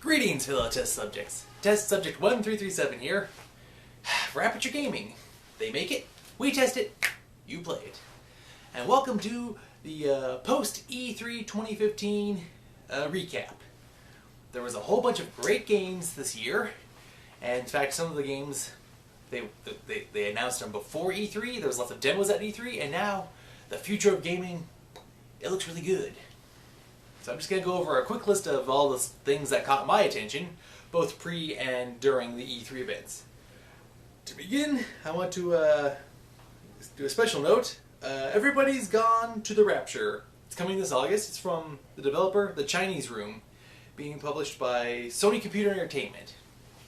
Greetings, fellow test subjects. Test subject 1337 here. Rapture Gaming. They make it, we test it, you play it. And welcome to the post-E3 2015 recap. There was a whole bunch of great games this year, and in fact some of the games, they announced them before E3, there was lots of demos at E3, and now the future of gaming, it looks really good. So I'm just going to go over a quick list of all the things that caught my attention, both pre and during the E3 events. To begin, I want to do a special note. Everybody's Gone to the Rapture. It's coming this August. It's from the developer, The Chinese Room, being published by Sony Computer Entertainment.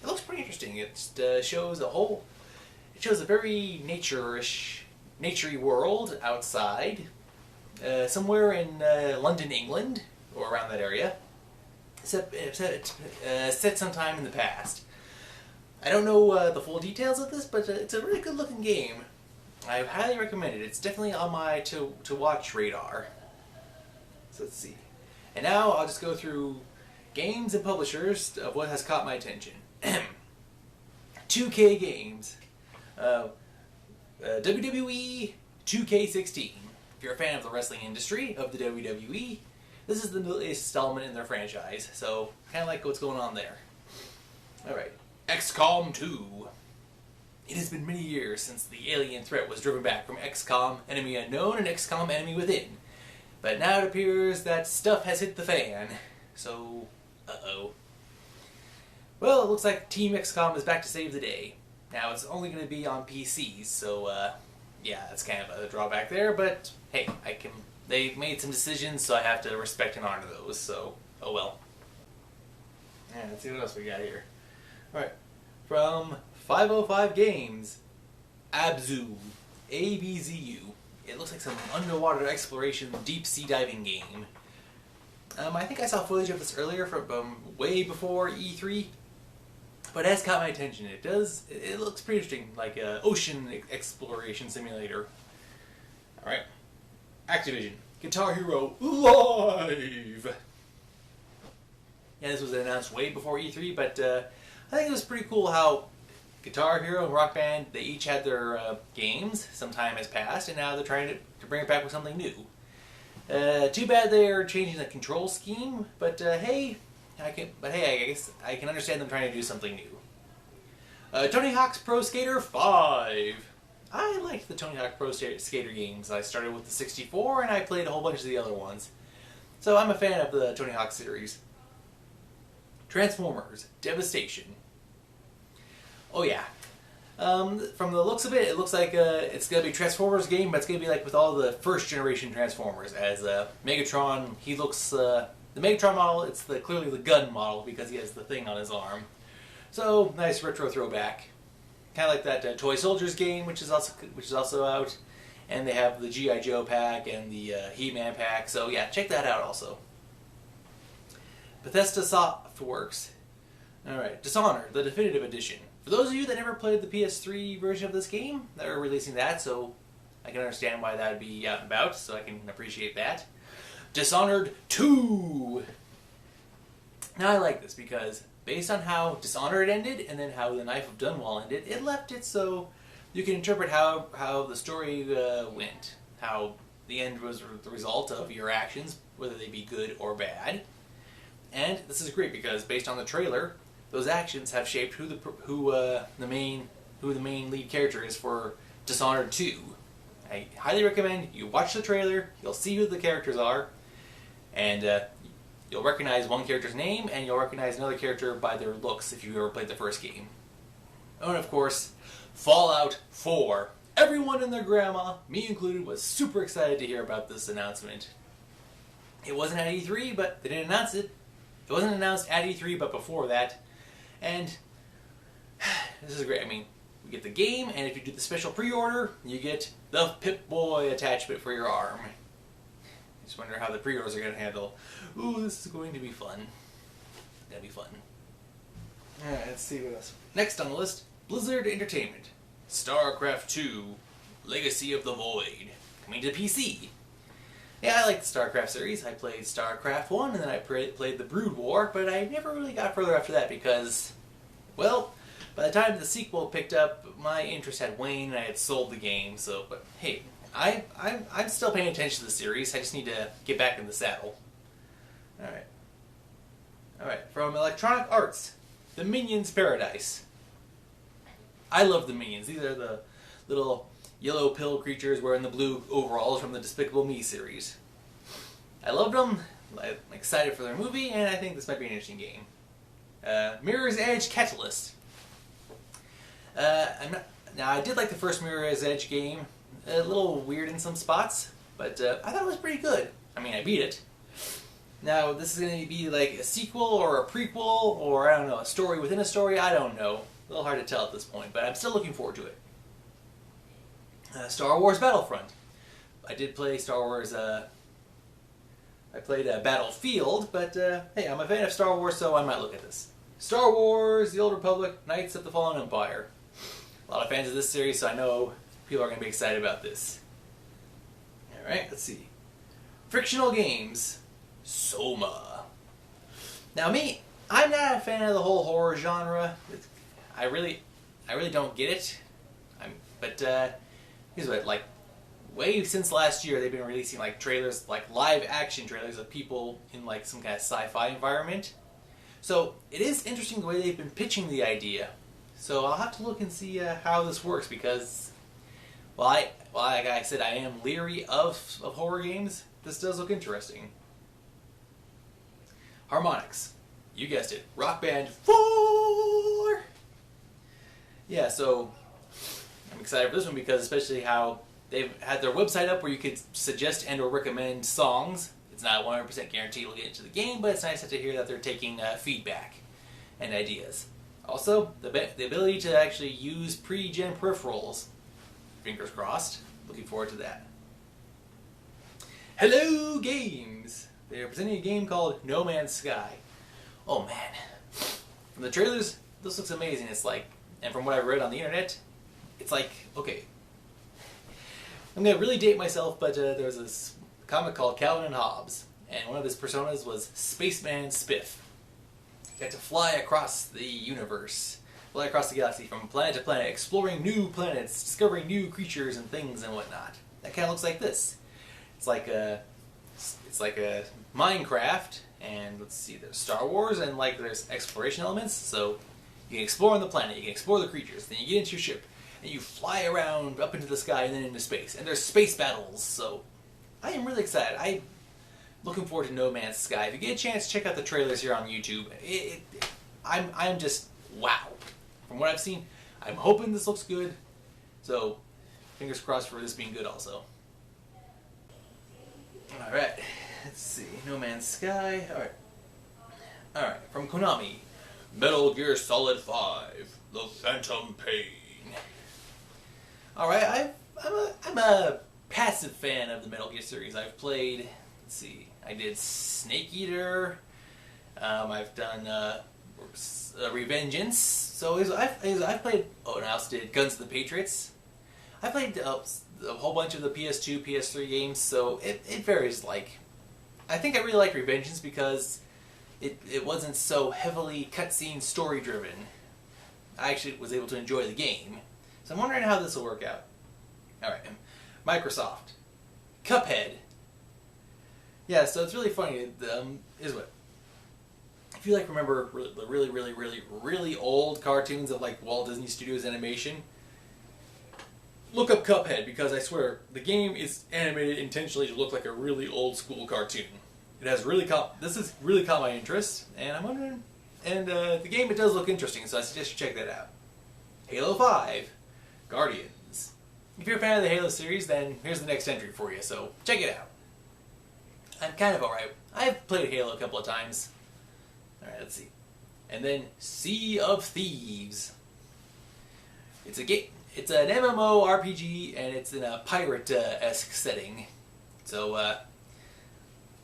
It looks pretty interesting. It shows a very naturey world outside, somewhere in London, England, or around that area, set sometime in the past. I don't know the full details of this, but it's a really good looking game. I highly recommend it. It's definitely on my to watch radar. So let's see. And now I'll just go through games and publishers of what has caught my attention. 2K Games. WWE 2K16. If you're a fan of the wrestling industry, of the WWE, this is the latest installment in their franchise, so kind of like what's going on there. Alright, XCOM 2. It has been many years since the alien threat was driven back from XCOM Enemy Unknown and XCOM Enemy Within. But now it appears that stuff has hit the fan. So, uh-oh. Well, it looks like Team XCOM is back to save the day. Now, it's only going to be on PCs, so, yeah, that's kind of a drawback there, but hey, they made some decisions, so I have to respect and honor those, so, oh well. Yeah, let's see what else we got here. Alright, from 505 Games, Abzu, A-B-Z-U. It looks like some underwater exploration, deep sea diving game. I think I saw footage of this earlier from way before E3, but it has caught my attention. It looks pretty interesting, like an ocean exploration simulator. Alright. Activision. Guitar Hero Live! Yeah, this was announced way before E3, but I think it was pretty cool how Guitar Hero and Rock Band, they each had their games. Some time has passed, and now they're trying to bring it back with something new. Too bad they're changing the control scheme, but hey, I guess I can understand them trying to do something new. Tony Hawk's Pro Skater 5. I liked the Tony Hawk Pro Skater games. I started with the 64 and I played a whole bunch of the other ones. So I'm a fan of the Tony Hawk series. Transformers Devastation. Oh yeah. From the looks of it, it looks like it's going to be a Transformers game, but it's going to be like with all the first generation Transformers. As Megatron, he looks, the Megatron model, it's clearly the gun model because he has the thing on his arm. So, nice retro throwback. Kind of like that Toy Soldiers game, which is also out, and they have the G.I. Joe pack and the He-Man pack. So yeah, check that out also. Bethesda Softworks. All right, Dishonored, the definitive edition. For those of you that never played the PS3 version of this game, they're releasing that, so I can understand why that would be out and about. So I can appreciate that. Dishonored 2. Now I like this because, based on how Dishonored ended, and then how The Knife of Dunwall ended, it left it so you can interpret how the story went. How the end was the result of your actions, whether they be good or bad. And this is great because, based on the trailer, those actions have shaped who the main lead character is for Dishonored 2. I highly recommend you watch the trailer, you'll see who the characters are, and you'll recognize one character's name, and you'll recognize another character by their looks if you ever played the first game. Oh, and of course, Fallout 4. Everyone and their grandma, me included, was super excited to hear about this announcement. It wasn't at E3, but they didn't announce it. It wasn't announced at E3, but before that. And this is great. I mean, we get the game, and if you do the special pre-order, you get the Pip-Boy attachment for your arm. Just wonder how the pre-orders are going to handle. Ooh, this is going to be fun. It's going to be fun. Alright, let's see what else. Next on the list, Blizzard Entertainment. Starcraft II, Legacy of the Void. Coming to PC. Yeah, I like the Starcraft series. I played Starcraft 1, and then I played the Brood War, but I never really got further after that because, well, by the time the sequel picked up, my interest had waned and I had sold the game. So, but hey, I'm still paying attention to the series. I just need to get back in the saddle. Alright, from Electronic Arts, The Minions Paradise. I love the Minions. These are the little yellow pill creatures wearing the blue overalls from the Despicable Me series. I loved them. I'm excited for their movie, and I think this might be an interesting game. Mirror's Edge Catalyst. Now, I did like the first Mirror's Edge game. A little weird in some spots, but I thought it was pretty good. I mean, I beat it. Now, this is going to be like a sequel or a prequel, or I don't know, a story within a story. I don't know. A little hard to tell at this point, but I'm still looking forward to it. Star Wars Battlefront. I did play Star Wars. I played Battlefield, but hey, I'm a fan of Star Wars, so I might look at this. Star Wars: The Old Republic, Knights of the Fallen Empire. A lot of fans of this series, so I know people are going to be excited about this. Alright, let's see. Frictional games. Soma. Now me, I'm not a fan of the whole horror genre. I really don't get it. Here's what, like, way since last year they've been releasing like trailers, like live action trailers of people in like some kind of sci-fi environment. So it is interesting the way they've been pitching the idea. So I'll have to look and see how this works because, like I said, I am leery of horror games. This does look interesting. Harmonix. You guessed it. Rock Band 4! Yeah, so I'm excited for this one because especially how they've had their website up where you could suggest and or recommend songs. It's not 100% guaranteed you'll get into the game, but it's nice to hear that they're taking feedback and ideas. Also, the ability to actually use pre-gen peripherals. Fingers crossed. Looking forward to that. Hello Games! They're presenting a game called No Man's Sky. Oh man. From the trailers, this looks amazing. It's like, and from what I read on the internet, it's like, okay. I'm going to really date myself, but there was this comic called Calvin and Hobbes, and one of his personas was Spaceman Spiff. You had to fly across the universe, fly across the galaxy from planet to planet, exploring new planets, discovering new creatures and things and whatnot. That kind of looks like this. It's like a Minecraft, and let's see, there's Star Wars, and like there's exploration elements, so you can explore on the planet, you can explore the creatures, then you get into your ship, and you fly around up into the sky and then into space, and there's space battles, so I am really excited. I'm looking forward to No Man's Sky. If you get a chance, check out the trailers here on YouTube. I'm just, wow. From what I've seen, I'm hoping this looks good, so fingers crossed for this being good also. Alright, let's see, No Man's Sky, alright, from Konami, Metal Gear Solid 5, The Phantom Pain. Alright, I'm a passive fan of the Metal Gear series. I've played, let's see, I did Snake Eater, I've done Revengeance, so I've played, and I also did Guns of the Patriots. I played a whole bunch of the PS2, PS3 games, so it varies. Like, I think I really like Revengeance because it wasn't so heavily cutscene story driven. I actually was able to enjoy the game. So I'm wondering how this will work out. Alright, Microsoft. Cuphead. Yeah, so it's really funny. Is what? If you like remember the really old cartoons of like Walt Disney Studios Animation, look up Cuphead, because I swear, the game is animated intentionally to look like a really old school cartoon. It has this has really caught my interest, and I'm wondering, and the game, it does look interesting, so I suggest you check that out. Halo 5, Guardians. If you're a fan of the Halo series, then here's the next entry for you, so check it out. I'm kind of alright. I've played Halo a couple of times. Alright, let's see. And then Sea of Thieves. It's a game. It's an MMORPG, and it's in a pirate-esque setting. So,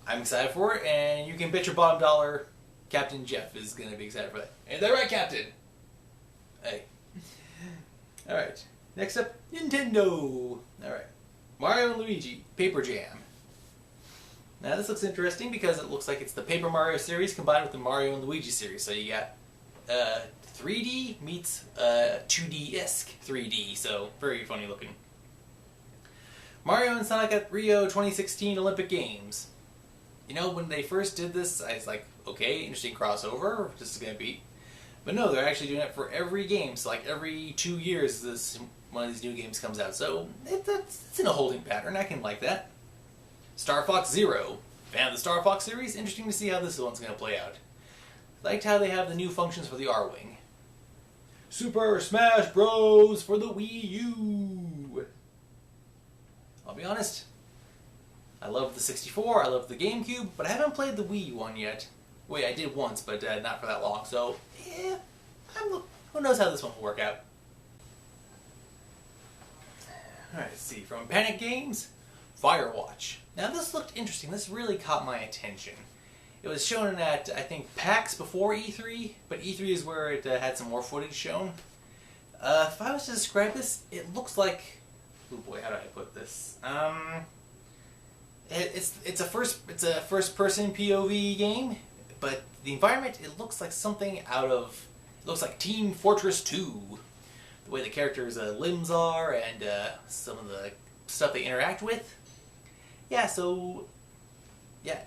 I'm excited for it, and you can bet your bottom dollar Captain Jeff is going to be excited for that. Ain't that right, Captain? Hey. Alright. Next up, Nintendo. Alright. Mario and Luigi, Paper Jam. Now this looks interesting because it looks like it's the Paper Mario series combined with the Mario and Luigi series. So you got 3D meets 2D-esque 3D, so very funny looking. Mario and Sonic at Rio 2016 Olympic Games. You know, when they first did this, I was like, okay, interesting crossover, this is going to be. But no, they're actually doing it for every game, so like every 2 years one of these new games comes out. So it's in a holding pattern, I can like that. Star Fox Zero. Fan of the Star Fox series? Interesting to see how this one's going to play out. Liked how they have the new functions for the R-Wing. Super Smash Bros. For the Wii U. I'll be honest, I love the 64, I love the GameCube, but I haven't played the Wii one yet. Wait, I did once, but not for that long, so yeah, who knows how this one will work out. Alright, let's see, from Panic Games, Firewatch. Now this looked interesting, this really caught my attention. It was shown at, I think, PAX before E3, but E3 is where it had some more footage shown. If I was to describe this, it looks like... Oh boy, how do I put this? It's a first-person POV game, but the environment, it looks like something out of... It looks like Team Fortress 2. The way the characters' limbs are and some of the stuff they interact with. Yeah, so... Yeah,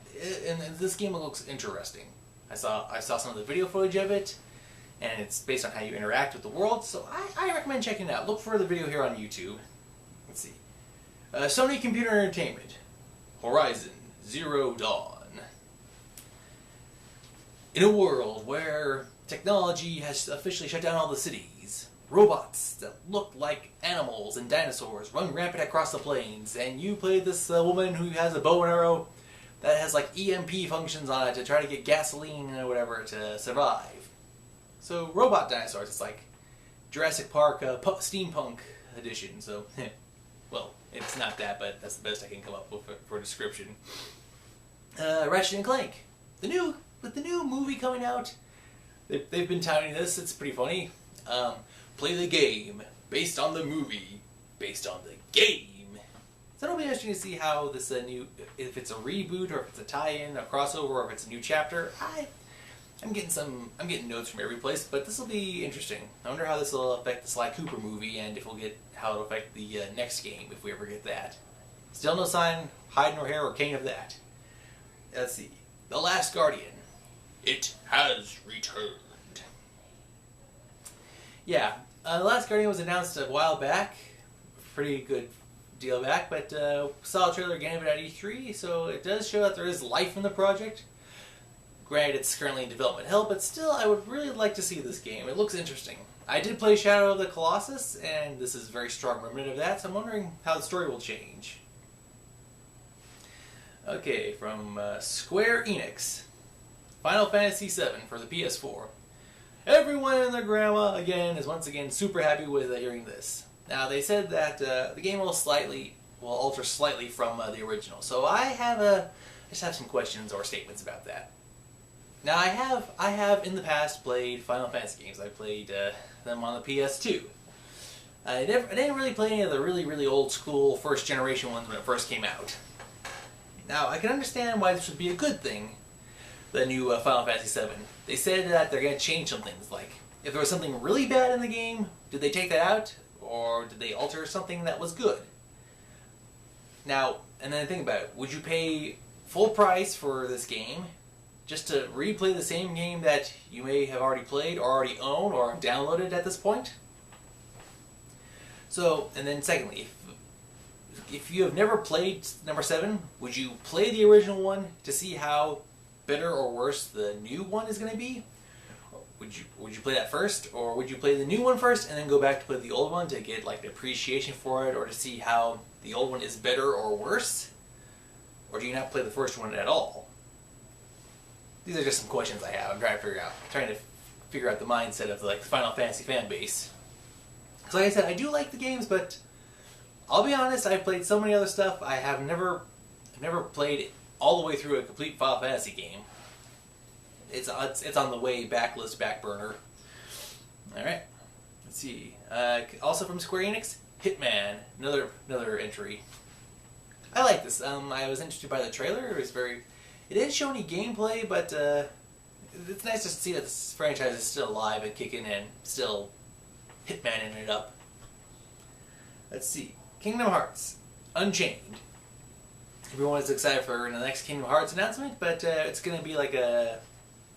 and this game looks interesting. I saw some of the video footage of it, and it's based on how you interact with the world, so I recommend checking it out. Look for the video here on YouTube. Let's see. Sony Computer Entertainment. Horizon Zero Dawn. In a world where technology has officially shut down all the cities, robots that look like animals and dinosaurs run rampant across the plains, and you play this woman who has a bow and arrow that has like EMP functions on it to try to get gasoline or whatever to survive. So robot dinosaurs, it's like Jurassic Park steampunk edition, so well, it's not that, but that's the best I can come up with for a description. Ratchet and Clank. With the new movie coming out, they've been touting this, it's pretty funny. Play the game, based on the movie, based on the game. So it'll be interesting to see how this if it's a reboot or if it's a tie-in, a crossover, or if it's a new chapter. I'm getting notes from every place, but this will be interesting. I wonder how this will affect the Sly Cooper movie, and if how it'll affect the next game, if we ever get that. Still no sign, hide nor hair or cane of that. Let's see. The Last Guardian. It has returned. Yeah, The Last Guardian was announced a while back. Pretty good deal back, but saw a trailer again of it at E3, so it does show that there is life in the project. Granted, it's currently in development hell, but still, I would really like to see this game. It looks interesting. I did play Shadow of the Colossus, and this is a very strong remnant of that, so I'm wondering how the story will change. Okay, from Square Enix. Final Fantasy VII for the PS4. Everyone and their grandma, again, is once again super happy with hearing this. Now, they said that the game will alter slightly from the original, so I just have some questions or statements about that. Now, I have in the past played Final Fantasy games. I played them on the PS2. I didn't really play any of the really, really old school first generation ones when it first came out. Now, I can understand why this would be a good thing, the new Final Fantasy VII. They said that they're going to change some things, like if there was something really bad in the game, did they take that out, or did they alter something that was good? Now, and then think about it, would you pay full price for this game just to replay the same game that you may have already played or already own or downloaded at this point? So, and then secondly, if you have never played number 7, would you play the original one to see how better or worse the new one is going to be? Would you play that first, or would you play the new one first and then go back to play the old one to get like the appreciation for it, or to see how the old one is better or worse? Or do you not play the first one at all? These are just some questions I have. I'm trying to figure out the mindset of the Final Fantasy fan base. Because like I said, I do like the games, but I'll be honest, I've played so many other stuff. I've never played all the way through a complete Final Fantasy game. It's on the way backlist, back burner. All right, let's see. Also from Square Enix, Hitman, another entry. I like this. I was interested by the trailer. It didn't show any gameplay, but it's nice to see that this franchise is still alive and kicking and still hitmaning it up. Let's see. Kingdom Hearts Unchained. Everyone is excited for the next Kingdom Hearts announcement, but it's going to be like a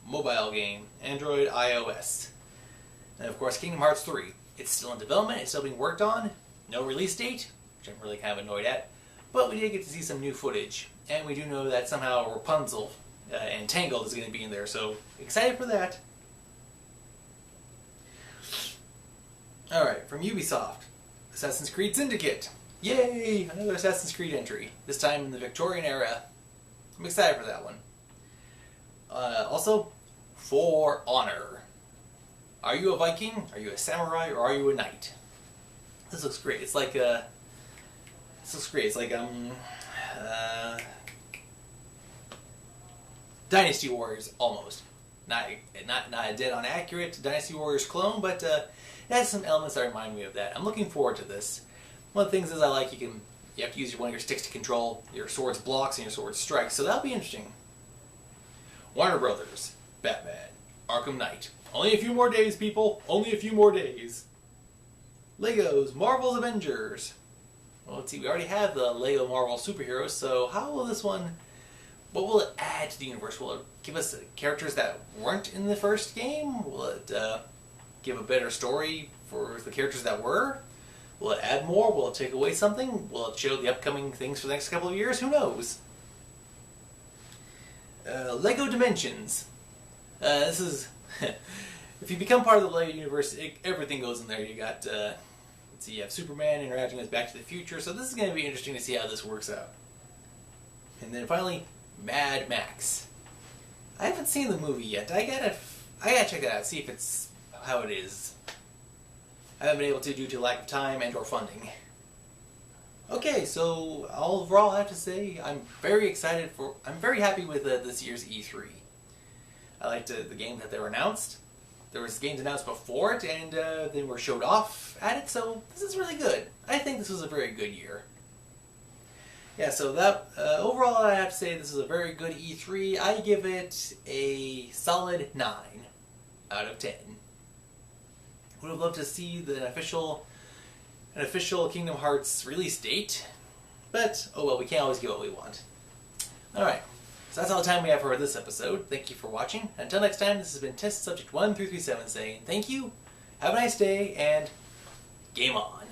mobile game, Android, iOS. And of course, Kingdom Hearts 3. It's still in development, it's still being worked on. No release date, which I'm really kind of annoyed at. But we did get to see some new footage. And we do know that somehow Rapunzel and Tangled is going to be in there, so excited for that. Alright, from Ubisoft. Assassin's Creed Syndicate. Yay! Another Assassin's Creed entry. This time in the Victorian era. I'm excited for that one. Also, For Honor. Are you a Viking? Are you a samurai? Or are you a knight? This looks great. It's like this looks great. It's like Dynasty Warriors almost. Not a dead on accurate Dynasty Warriors clone, but it has some elements that remind me of that. I'm looking forward to this. One of the things is I like you have to use one of your sticks to control your sword's blocks and your sword's strikes, so that'll be interesting. Warner Brothers, Batman, Arkham Knight. Only a few more days, people. Only a few more days. Legos, Marvel's Avengers. Well, let's see. We already have the Lego Marvel superheroes, so how will this one... What will it add to the universe? Will it give us characters that weren't in the first game? Will it give a better story for the characters that were? Will it add more? Will it take away something? Will it show the upcoming things for the next couple of years? Who knows? Lego Dimensions. This is... if you become part of the Lego universe, everything goes in there. You got... let's see, you have Superman interacting with Back to the Future, so this is going to be interesting to see how this works out. And then finally, Mad Max. I haven't seen the movie yet. I gotta check it out, see if it's how it is. I haven't been able to due to lack of time and or funding. Okay, so overall I have to say I'm very happy with this year's E3. I liked the games that they were announced. There was games announced before it and they were showed off at it, so this is really good. I think this was a very good year. Yeah, so that overall I have to say this is a very good E3. I give it a solid 9 out of 10. Would have loved to see an official Kingdom Hearts release date, but oh well, we can't always get what we want. Alright, so that's all the time we have for this episode. Thank you for watching. Until next time, this has been Test Subject 1337 saying thank you, have a nice day, and game on.